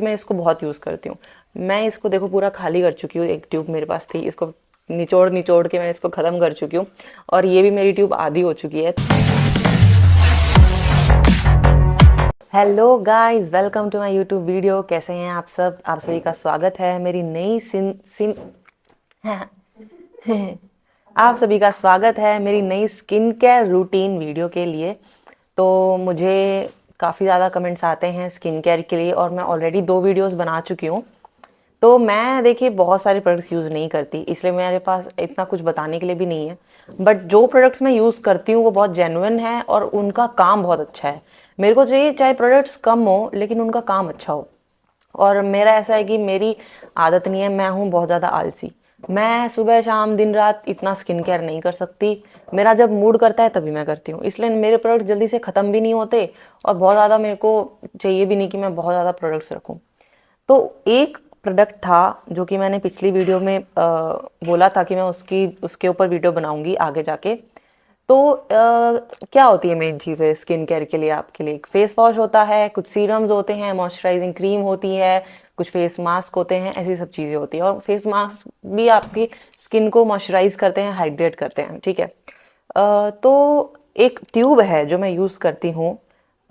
मैं इसको बहुत यूज़ करती हूँ। मैं इसको देखो पूरा खाली कर चुकी हूँ, एक ट्यूब मेरे पास थी, इसको निचोड़ निचोड़ के मैं इसको ख़त्म कर चुकी हूँ और ये भी मेरी ट्यूब आधी हो चुकी है। Hello guys, welcome to my YouTube video. कैसे हैं आप सब? आप सभी का स्वागत है मेरी नई आप सभी का स्वागत है मेरी नई स्किन केयर रूटीन वीडियो के लिए। तो मुझे काफ़ी ज़्यादा कमेंट्स आते हैं स्किन केयर के लिए और मैं ऑलरेडी 2 वीडियोस बना चुकी हूँ। तो मैं देखिए बहुत सारे प्रोडक्ट्स यूज़ नहीं करती, इसलिए मेरे पास इतना कुछ बताने के लिए भी नहीं है। बट जो प्रोडक्ट्स मैं यूज़ करती हूँ वो बहुत जेन्युइन है और उनका काम बहुत अच्छा है। मेरे को चाहिए चाहे प्रोडक्ट्स कम हो लेकिन उनका काम अच्छा हो। और मेरा ऐसा है कि मेरी आदत नहीं है, मैं हूँ बहुत ज़्यादा आलसी। मैं सुबह शाम दिन रात इतना स्किन केयर नहीं कर सकती। मेरा जब मूड करता है तभी मैं करती हूँ, इसलिए मेरे प्रोडक्ट जल्दी से ख़त्म भी नहीं होते और बहुत ज़्यादा मेरे को चाहिए भी नहीं कि मैं बहुत ज़्यादा प्रोडक्ट्स रखूँ। तो एक प्रोडक्ट था जो कि मैंने पिछली वीडियो में बोला था कि मैं उसके ऊपर वीडियो बनाऊंगी आगे जाके। तो क्या होती है मेन चीज़ें स्किन केयर के लिए? आपके लिए एक फेस वॉश होता है, कुछ सीरम्स होते हैं, मॉइस्चराइजिंग क्रीम होती है, कुछ फेस मास्क होते हैं, ऐसी सब चीज़ें होती हैं। और फेस मास्क भी आपकी स्किन को मॉइस्चराइज करते हैं, हाइड्रेट करते हैं, ठीक है। तो एक ट्यूब है जो मैं यूज़ करती हूँ,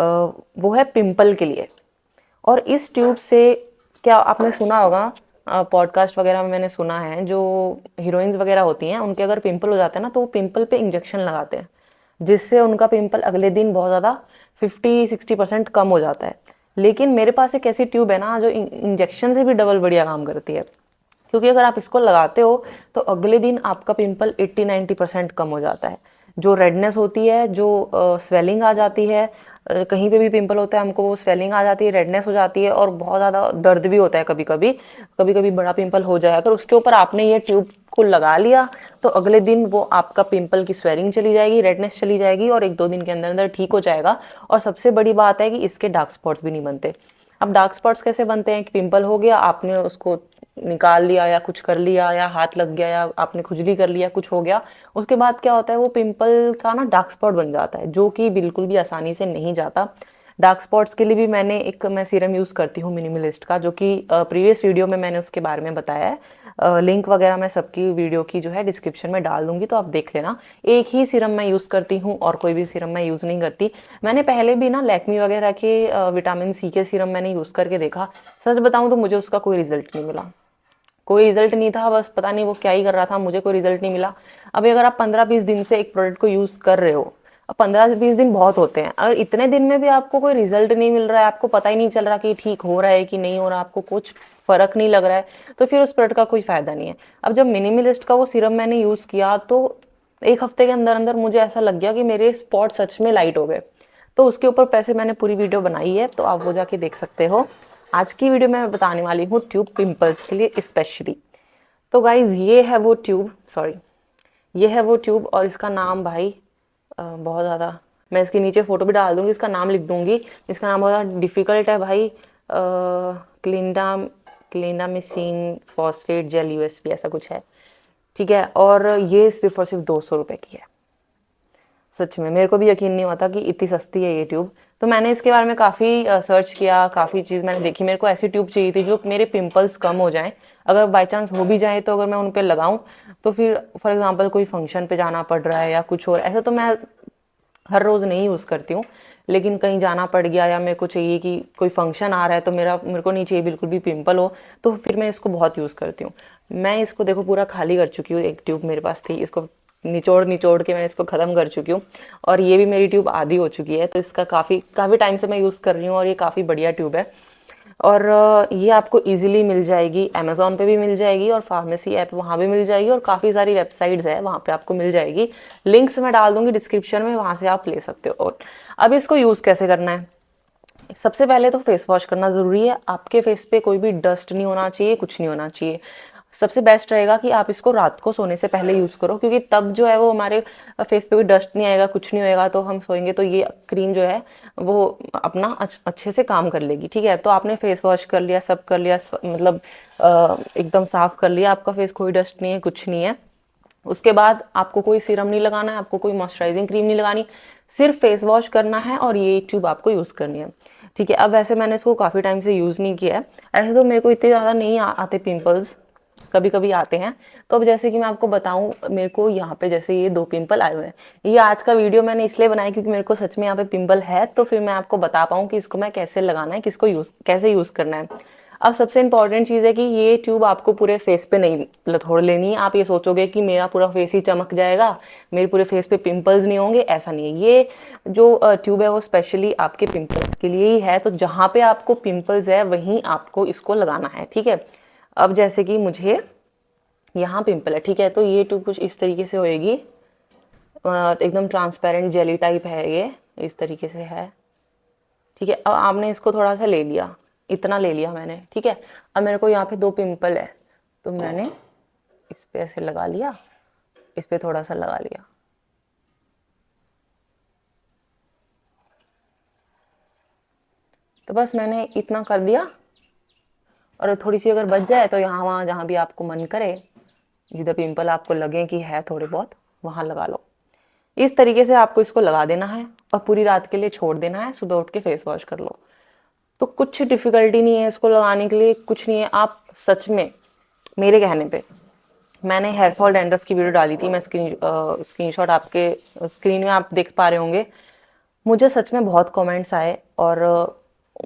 वो है पिंपल के लिए। और इस ट्यूब से क्या आपने सुना होगा, पॉडकास्ट वगैरह में मैंने सुना है, जो हीरोइंस वगैरह होती हैं उनके अगर पिंपल हो जाते हैं ना तो वो पिंपल पे इंजेक्शन लगाते हैं, जिससे उनका पिंपल अगले दिन बहुत ज़्यादा 50-60% कम हो जाता है। लेकिन मेरे पास एक ऐसी ट्यूब है ना जो इंजेक्शन से भी डबल बढ़िया काम करती है। क्योंकि अगर आप इसको लगाते हो तो अगले दिन आपका पिंपल 80-90% कम हो जाता है। जो रेडनेस होती है, जो स्वेलिंग आ जाती है, कहीं पे भी पिंपल होता है हमको वो स्वेलिंग आ जाती है, रेडनेस हो जाती है और बहुत ज़्यादा दर्द भी होता है। कभी कभी बड़ा पिंपल हो जाए, अगर उसके ऊपर आपने ये ट्यूब को लगा लिया तो अगले दिन वो आपका पिंपल की स्वेलिंग चली जाएगी, रेडनेस चली जाएगी और 1-2 दिन के अंदर अंदर ठीक हो जाएगा। और सबसे बड़ी बात है कि इसके डार्क स्पॉट्स भी नहीं बनते। अब डार्क स्पॉट्स कैसे बनते हैं कि पिंपल हो गया, आपने उसको निकाल लिया या कुछ कर लिया या हाथ लग गया या आपने खुजली कर लिया, कुछ हो गया, उसके बाद क्या होता है वो पिंपल का ना डार्क स्पॉट बन जाता है, जो कि बिल्कुल भी आसानी से नहीं जाता। डार्क स्पॉट्स के लिए भी मैं सीरम यूज़ करती हूँ मिनिमलिस्ट का, जो कि प्रीवियस वीडियो में मैंने उसके बारे में बताया है। लिंक वगैरह मैं सबकी वीडियो की जो है डिस्क्रिप्शन में डाल दूंगी, तो आप देख लेना। एक ही सीरम मैं यूज़ करती हूँ और कोई भी सीरम मैं यूज़ नहीं करती। मैंने पहले भी ना लैक्मी वगैरह के विटामिन सी के सीरम मैंने यूज़ करके देखा। सच बताऊँ तो मुझे उसका कोई रिजल्ट नहीं मिला, कोई रिजल्ट नहीं था। बस पता नहीं वो क्या ही कर रहा था, मुझे कोई रिजल्ट नहीं मिला। अभी अगर आप 15-20 दिन से एक प्रोडक्ट को यूज़ कर रहे हो, अब 15-20 दिन बहुत होते हैं, अगर इतने दिन में भी आपको कोई रिजल्ट नहीं मिल रहा है, आपको पता ही नहीं चल रहा कि ठीक हो रहा है कि नहीं हो रहा, आपको कुछ फर्क नहीं लग रहा है, तो फिर उस प्रोडक्ट का कोई फायदा नहीं है। अब जब मिनिमलिस्ट का वो सीरम मैंने यूज़ किया तो 1 हफ्ते के अंदर अंदर मुझे ऐसा लग गया कि मेरे स्पॉट सच में लाइट हो गए। तो उसके ऊपर पैसे मैंने पूरी वीडियो बनाई है, तो आप वो जाके देख सकते हो। आज की वीडियो में मैं बताने वाली हूँ ट्यूब पिंपल्स के लिए स्पेशली। तो गाइज ये है वो ट्यूब, सॉरी, ये है वो ट्यूब और इसका नाम भाई बहुत ज़्यादा, मैं इसके नीचे फ़ोटो भी डाल दूँगी, इसका नाम लिख दूँगी। इसका नाम बहुत ज़्यादा डिफ़िकल्ट है भाई, क्लिंडामेसिन फॉस्फेट जेल यूएसपी ऐसा कुछ है, ठीक है। और ये सिर्फ और सिर्फ 200 रुपये की है। सच में मेरे को भी यकीन नहीं होता कि इतनी सस्ती है ये ट्यूब। तो मैंने इसके बारे में काफ़ी सर्च किया, काफ़ी चीज़ मैंने देखी। मेरे को ऐसी ट्यूब चाहिए थी जो मेरे पिंपल्स कम हो जाएं, अगर बाई चांस हो भी जाए तो अगर मैं उन पर लगाऊं तो फिर फॉर एग्जांपल कोई फंक्शन पे जाना पड़ रहा है या कुछ और, ऐसा तो मैं हर रोज़ नहीं यूज़ करती हूँ, लेकिन कहीं जाना पड़ गया या मेरे को चाहिए कि कोई फंक्शन आ रहा है तो मेरे को नहीं चाहिए बिल्कुल भी पिंपल हो, तो फिर मैं इसको बहुत यूज़ करती हूँ। मैं इसको देखो पूरा खाली कर चुकी हूँ, एक ट्यूब मेरे पास थी, इसको निचोड़ निचोड़ के मैं इसको ख़त्म कर चुकी हूँ और ये भी मेरी ट्यूब आधी हो चुकी है। तो इसका काफ़ी टाइम से मैं यूज़ कर रही हूँ और ये काफ़ी बढ़िया ट्यूब है। और ये आपको इजीली मिल जाएगी, अमेज़ॉन पे भी मिल जाएगी और फार्मेसी ऐप वहाँ भी मिल जाएगी और काफ़ी सारी वेबसाइट्स है वहाँ पे आपको मिल जाएगी। लिंक्स मैं डाल दूँगी डिस्क्रिप्शन में, वहाँ से आप ले सकते हो। और अब इसको यूज़ कैसे करना है? सबसे पहले तो फेस वॉश करना ज़रूरी है। आपके फेस पे कोई भी डस्ट नहीं होना चाहिए, कुछ नहीं होना चाहिए। सबसे बेस्ट रहेगा कि आप इसको रात को सोने से पहले यूज़ करो, क्योंकि तब जो है वो हमारे फेस पे कोई डस्ट नहीं आएगा, कुछ नहीं होएगा। तो हम सोएंगे तो ये क्रीम जो है वो अपना अच्छे से काम कर लेगी, ठीक है। तो आपने फेस वॉश कर लिया, सब कर लिया, मतलब एकदम साफ कर लिया आपका फेस, कोई डस्ट नहीं है, कुछ नहीं है। उसके बाद आपको कोई सीरम नहीं लगाना है, आपको कोई मॉइस्चराइजिंग क्रीम नहीं लगानी, सिर्फ फेस वॉश करना है और ये ट्यूब आपको यूज़ करनी है। ठीक है, अब वैसे मैंने इसको काफ़ी टाइम से यूज़ नहीं किया है। ऐसे तो मेरे को इतने ज़्यादा नहीं आते पिंपल्स, कभी कभी आते हैं। तो अब जैसे कि मैं आपको बताऊं, मेरे को यहाँ पे जैसे ये 2 पिंपल आए हुए हैं। ये आज का वीडियो मैंने इसलिए बनाया क्योंकि मेरे को सच में यहाँ पे पिंपल है, तो फिर मैं आपको बता पाऊँ कि इसको मैं कैसे लगाना है, किसको कैसे यूज़ करना है। अब सबसे इंपॉर्टेंट चीज़ है कि ये ट्यूब आपको पूरे फेस पे नहीं लथोड़ लेनी है। आप ये सोचोगे कि मेरा पूरा फेस ही चमक जाएगा, मेरे पूरे फेस पे पिंपल्स नहीं होंगे, ऐसा नहीं है। ये जो ट्यूब है वो स्पेशली आपके पिंपल्स के लिए ही है। तो जहाँ पे आपको पिंपल्स है वहीं आपको इसको लगाना है, ठीक है। अब जैसे कि मुझे यहाँ पिंपल है, ठीक है, तो ये ट्यूब कुछ इस तरीके से होएगी, एकदम ट्रांसपेरेंट जेली टाइप है, ये इस तरीके से है, ठीक है। अब आपने इसको थोड़ा सा ले लिया, इतना ले लिया मैंने, ठीक है। अब मेरे को यहाँ पे 2 पिंपल है, तो मैंने इस पे ऐसे लगा लिया, इस पे थोड़ा सा लगा लिया, तो बस मैंने इतना कर दिया। और थोड़ी सी अगर बच जाए तो यहाँ वहाँ जहाँ भी आपको मन करे, जिधर पिंपल आपको लगे कि है थोड़े बहुत, वहाँ लगा लो। इस तरीके से आपको इसको लगा देना है और पूरी रात के लिए छोड़ देना है, सुबह उठ के फेस वॉश कर लो। तो कुछ डिफिकल्टी नहीं है इसको लगाने के लिए, कुछ नहीं है। आप सच में मेरे कहने पे, मैंने हेयर फॉल डैंड्रफ की वीडियो डाली थी, मैं स्क्रीनशॉट आपके स्क्रीन में आप देख पा रहे होंगे। मुझे सच में बहुत कमेंट्स आए, और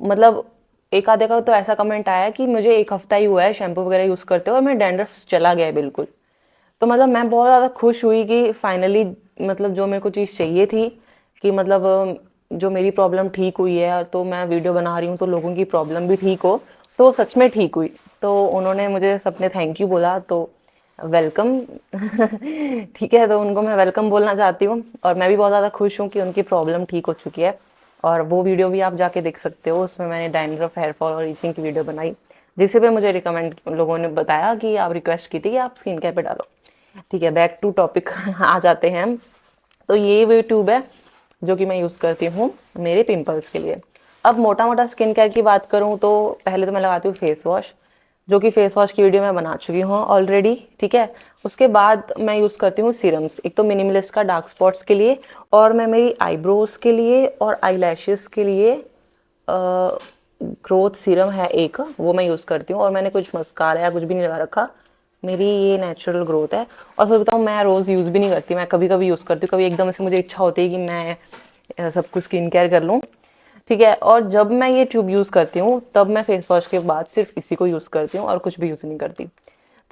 मतलब एक आधे का तो ऐसा कमेंट आया कि मुझे 1 हफ्ता ही हुआ है शैम्पू वगैरह यूज़ करते हुए और मेरा डैंड्रफ चला गया है बिल्कुल। तो मतलब मैं बहुत ज़्यादा खुश हुई कि फाइनली मतलब जो मेरे को चीज़ चाहिए थी कि मतलब जो मेरी प्रॉब्लम ठीक हुई है, तो मैं वीडियो बना रही हूँ तो लोगों की प्रॉब्लम भी ठीक हो, तो सच में ठीक हुई। तो उन्होंने मुझे सबने थैंक यू बोला, तो वेलकम ठीक है, तो उनको मैं वेलकम बोलना चाहती हूँ। और मैं भी बहुत ज़्यादा खुश हूँ कि उनकी प्रॉब्लम ठीक हो चुकी है। और वो वीडियो भी आप जाके देख सकते हो, उसमें मैंने डैंड्रफ, हेयर फॉल और इचिंग की वीडियो बनाई, जिसे पे मुझे रिकमेंड लोगों ने बताया कि आप रिक्वेस्ट की थी कि आप स्किन केयर पे डालो। ठीक है, बैक टू टॉपिक आ जाते हैं हम। तो ये वो ट्यूब है जो कि मैं यूज़ करती हूँ मेरे पिंपल्स के लिए। अब मोटा मोटा स्किन केयर की बात करूँ तो पहले तो मैं लगाती हूँ फेस वॉश, जो कि फेस वॉश की वीडियो मैं बना चुकी हूँ ऑलरेडी, ठीक है। उसके बाद मैं यूज़ करती हूँ सीरम्स, एक तो मिनिमलिस्ट का डार्क स्पॉट्स के लिए, और मैं मेरी आईब्रोज के लिए और आई लैशेज़ के लिए ग्रोथ सीरम है एक, वो मैं यूज़ करती हूँ। और मैंने कुछ मस्कारा या कुछ भी नहीं लगा रखा, मेरी ये नेचुरल ग्रोथ है। और सच बताऊँ, मैं रोज़ यूज़ भी नहीं करती, मैं कभी कभी यूज़ करती हूँ, कभी एकदम से मुझे इच्छा होती है कि मैं सब कुछ स्किन केयर कर लूँ, ठीक है। और जब मैं ये ट्यूब यूज़ करती हूँ तब मैं फेस वॉश के बाद सिर्फ इसी को यूज़ करती हूँ और कुछ भी यूज़ नहीं करती।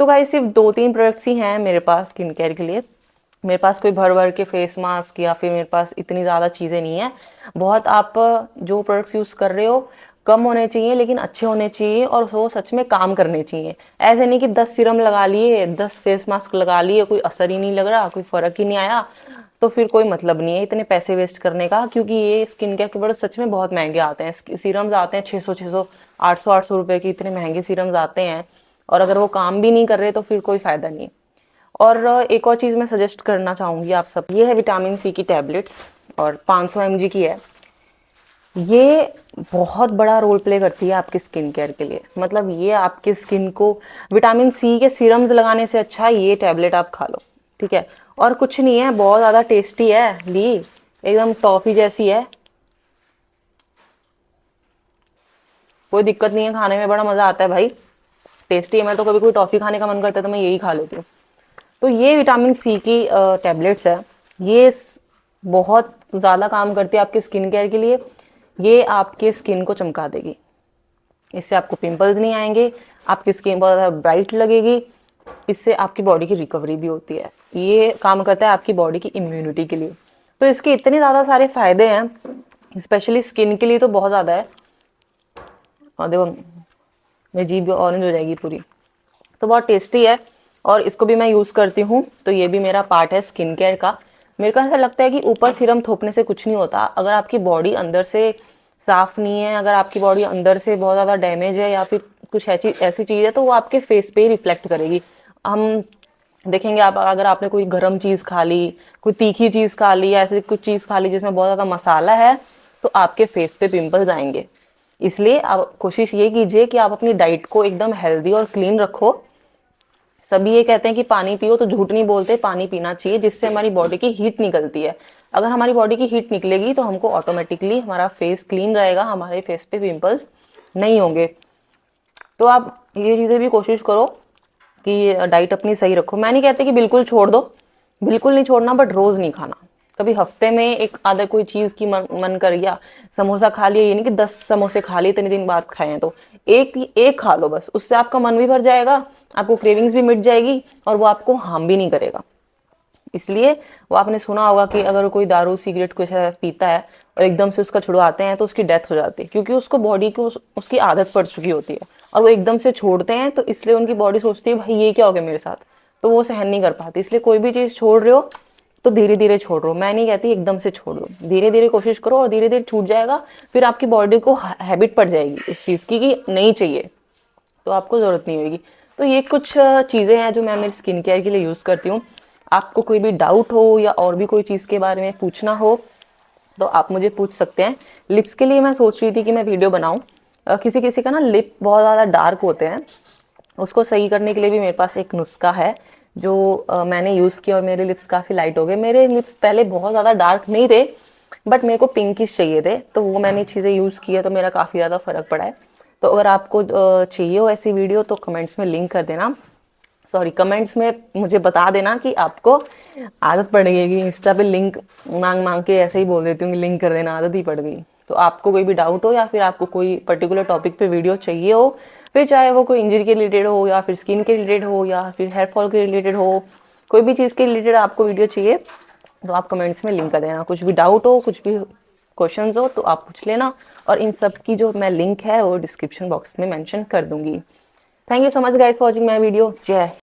तो गाइस सिर्फ 2-3 प्रोडक्ट्स ही हैं मेरे पास स्किन केयर के लिए। मेरे पास कोई भर भर के फेस मास्क या फिर मेरे पास इतनी ज़्यादा चीज़ें नहीं है। बहुत आप जो प्रोडक्ट्स यूज़ कर रहे हो कम होने चाहिए, लेकिन अच्छे होने चाहिए और वो सच में काम करने चाहिए। ऐसे नहीं कि 10 सीरम लगा लिए, 10 फेस मास्क लगा लिए, कोई असर ही नहीं लग रहा, कोई फ़र्क ही नहीं आया, तो फिर कोई मतलब नहीं है इतने पैसे वेस्ट करने का। क्योंकि ये स्किन केयर के प्रोडक्ट सच में बहुत महंगे आते हैं। सीरम्स आते हैं 600 800 रुपए के, इतने महंगे सीरम्स आते हैं, और अगर वो काम भी नहीं कर रहे तो फिर कोई फ़ायदा नहीं। और एक और चीज़ मैं सजेस्ट करना चाहूँगी आप सब, ये है विटामिन सी की टैबलेट्स, और 500 mg की है। ये बहुत बड़ा रोल प्ले करती है आपकी स्किन केयर के लिए। मतलब ये आपकी स्किन को, विटामिन सी के सीरम्स लगाने से अच्छा ये टैबलेट आप खा लो, ठीक है। और कुछ नहीं है, बहुत ज़्यादा टेस्टी है, ली एकदम टॉफ़ी जैसी है, कोई दिक्कत नहीं है, खाने में बड़ा मज़ा आता है भाई, टेस्टी है। मैं तो कभी कोई टॉफ़ी खाने का मन करता है तो मैं यही खा लेती हूँ। तो ये विटामिन सी की टैबलेट्स है, ये बहुत ज़्यादा काम करती है आपके स्किन केयर के लिए। ये आपके स्किन को चमका देगी, इससे आपको पिंपल्स नहीं आएंगे, आपकी स्किन बहुत ज़्यादा ब्राइट लगेगी, इससे आपकी बॉडी की रिकवरी भी होती है। ये काम करता है आपकी बॉडी की इम्यूनिटी के लिए। तो इसके इतने ज़्यादा सारे फ़ायदे हैं, स्पेशली स्किन के लिए तो बहुत ज़्यादा है। और देखो मेरी जीभ ऑरेंज हो जाएगी पूरी, तो बहुत टेस्टी है और इसको भी मैं यूज़ करती हूँ। तो ये भी मेरा पार्ट है स्किन केयर का। मेरे को ऐसा लगता है कि ऊपर सीरम थोपने से कुछ नहीं होता। अगर आपकी बॉडी अंदर से साफ़ नहीं है, अगर आपकी बॉडी अंदर से बहुत ज़्यादा डैमेज है या फिर कुछ ऐसी चीज़ है, तो वो आपके फेस पे ही रिफ्लेक्ट करेगी। हम देखेंगे, आप अगर आपने कोई गर्म चीज़ खा ली, कोई तीखी चीज़ खा ली, या ऐसी कुछ चीज़ खा ली जिसमें बहुत ज़्यादा मसाला है, तो आपके फेस पे पिंपल्स आएंगे। इसलिए आप कोशिश ये कीजिए कि आप अपनी डाइट को एकदम हेल्दी और क्लीन रखो, सभी ये कहते हैं कि पानी पियो, तो झूठ नहीं बोलते, पानी पीना चाहिए जिससे हमारी बॉडी की हीट निकलती है। अगर हमारी बॉडी की हीट निकलेगी तो हमको ऑटोमेटिकली हमारा फेस क्लीन रहेगा, हमारे फेस पे पिंपल्स नहीं होंगे। तो आप ये चीज़ें भी कोशिश करो कि डाइट अपनी सही रखो। मैं नहीं कहती कि बिल्कुल छोड़ दो, बिल्कुल नहीं छोड़ना, बट रोज़ नहीं खाना। कभी हफ्ते में एक आधा कोई चीज़ की मन कर गया, समोसा खा लिया, ये नहीं कि 10 समोसे खा लिए इतने दिन बाद खाए हैं, तो एक एक खा लो बस, उससे आपका मन भी भर जाएगा, आपको क्रेविंग्स भी मिट जाएगी और वो आपको हार्म भी नहीं करेगा। इसलिए वो आपने सुना होगा कि अगर कोई दारू सिगरेट कुछ पीता है और एकदम से उसका छुड़वाते हैं तो उसकी डेथ हो जाती है, क्योंकि उसको बॉडी को उसकी आदत पड़ चुकी होती है और वो एकदम से छोड़ते हैं, तो इसलिए उनकी बॉडी सोचती है भाई ये क्या हो गया मेरे साथ, तो वो सहन नहीं कर पाती। इसलिए कोई भी चीज़ छोड़ रहे हो तो धीरे धीरे छोड़ रहे हो, मैं नहीं कहती एकदम से छोड़ दो, धीरे धीरे कोशिश करो और धीरे धीरे छूट जाएगा। फिर आपकी बॉडी को हैबिट पड़ जाएगी इस चीज़ की कि नहीं चाहिए, तो आपको ज़रूरत नहीं होगी। तो ये कुछ चीज़ें हैं जो मैं मेरी स्किन केयर के लिए यूज़ करती हूँ। आपको कोई भी डाउट हो या और भी कोई चीज़ के बारे में पूछना हो तो आप मुझे पूछ सकते हैं। लिप्स के लिए मैं सोच रही थी कि मैं वीडियो बनाऊं। किसी किसी का ना लिप बहुत ज़्यादा डार्क होते हैं, उसको सही करने के लिए भी मेरे पास एक नुस्खा है जो मैंने यूज़ किया और मेरे लिप्स काफ़ी लाइट हो गए। मेरे लिप पहले बहुत ज़्यादा डार्क नहीं थे, बट मेरे को पिंकिश चाहिए थे, तो वो मैंने चीज़ें यूज़ की है तो मेरा काफ़ी ज़्यादा फ़र्क पड़ा है। तो अगर आपको चाहिए हो ऐसी वीडियो तो कमेंट्स में लिंक कर देना, सॉरी कमेंट्स में मुझे बता देना कि आपको आदत पड़ गई कि इंस्टा पे लिंक मांग मांग के ऐसे ही बोल देती हूँ कि लिंक कर देना, आदत ही पड़ गई। तो आपको कोई भी डाउट हो या फिर आपको कोई पर्टिकुलर टॉपिक पे वीडियो चाहिए हो, फिर चाहे वो कोई इंजरी के रिलेटेड हो या फिर स्किन के रिलेटेड हो या फिर हेयर फॉल के रिलेटेड हो, कोई भी चीज़ के रिलेटेड आपको वीडियो चाहिए तो आप कमेंट्स में लिंक कर देना। कुछ भी डाउट हो, कुछ भी क्वेश्चंस हो तो आप पूछ लेना, और इन सब की जो मैं लिंक है वो डिस्क्रिप्शन बॉक्स में मेंशन कर दूंगी। Thank you so much guys for watching my video. जय